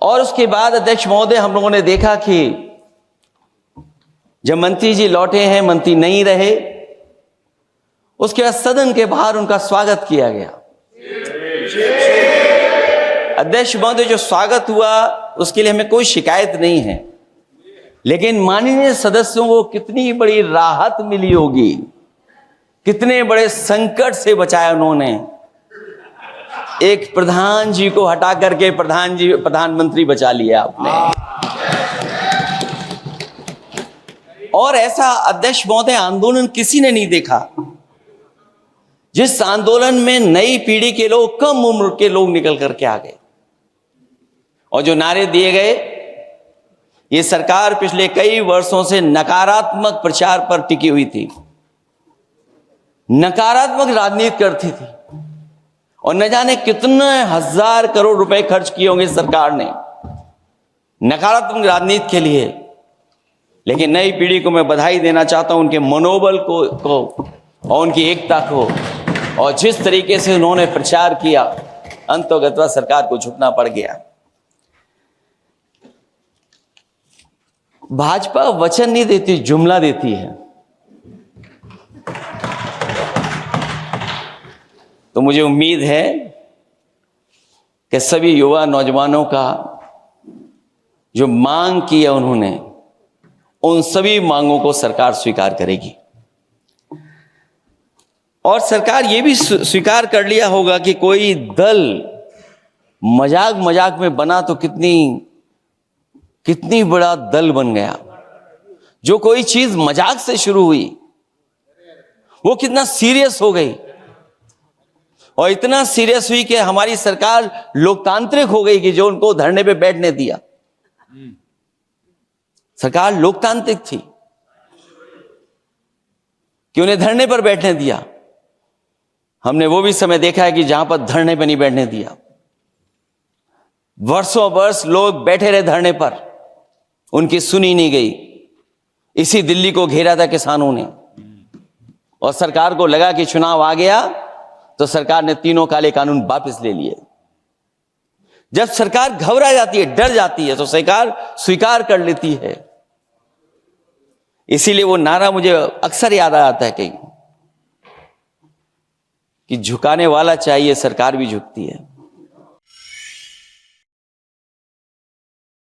और उसके बाद अध्यक्ष महोदय, हम लोगों ने देखा कि जब मंत्री जी लौटे हैं, मंत्री नहीं रहे, उसके बाद सदन के बाहर उनका स्वागत किया गया। अध्यक्ष महोदय, जो स्वागत हुआ उसके लिए हमें कोई शिकायत नहीं है, लेकिन माननीय सदस्यों को कितनी बड़ी राहत मिली होगी, कितने बड़े संकट से बचाया उन्होंने। एक प्रधान जी को हटा करके प्रधानमंत्री बचा लिया आपने। और ऐसा अध्यक्ष महोदय आंदोलन किसी ने नहीं देखा, जिस आंदोलन में नई पीढ़ी के लोग, कम उम्र के लोग निकल करके आ गए और जो नारे दिए गए। ये सरकार पिछले कई वर्षों से नकारात्मक प्रचार पर टिकी हुई थी, नकारात्मक राजनीति करती थी और न जाने कितने हजार करोड़ रुपए खर्च किए होंगे सरकार ने नकारात्मक राजनीति के लिए। लेकिन नई पीढ़ी को मैं बधाई देना चाहता हूं, उनके मनोबल को और उनकी एकता को, और जिस तरीके से उन्होंने प्रचार किया, अंततः सरकार को झुकना पड़ गया। भाजपा वचन नहीं देती, जुमला देती है। तो मुझे उम्मीद है कि सभी युवा नौजवानों का जो मांग की है उन्होंने, उन सभी मांगों को सरकार स्वीकार करेगी। और सरकार ये भी स्वीकार कर लिया होगा कि कोई दल मजाक मजाक में बना तो कितनी बड़ा दल बन गया। जो कोई चीज मजाक से शुरू हुई वो कितना सीरियस हो गई, और इतना सीरियस हुई कि हमारी सरकार लोकतांत्रिक हो गई कि जो उनको धरने पे बैठने दिया। सरकार लोकतांत्रिक थी कि उन्हें धरने पर बैठने दिया। हमने वो भी समय देखा है कि जहां पर धरने पर नहीं बैठने दिया, वर्षों वर्ष लोग बैठे रहे धरने पर, उनकी सुनी नहीं गई। इसी दिल्ली को घेरा था किसानों ने, और सरकार को लगा कि चुनाव आ गया तो सरकार ने तीनों काले कानून वापस ले लिए। जब सरकार घबरा जाती है, डर जाती है, तो सरकार स्वीकार कर लेती है। इसीलिए वो नारा मुझे अक्सर याद आता है कि झुकाने वाला चाहिए, सरकार भी झुकती है।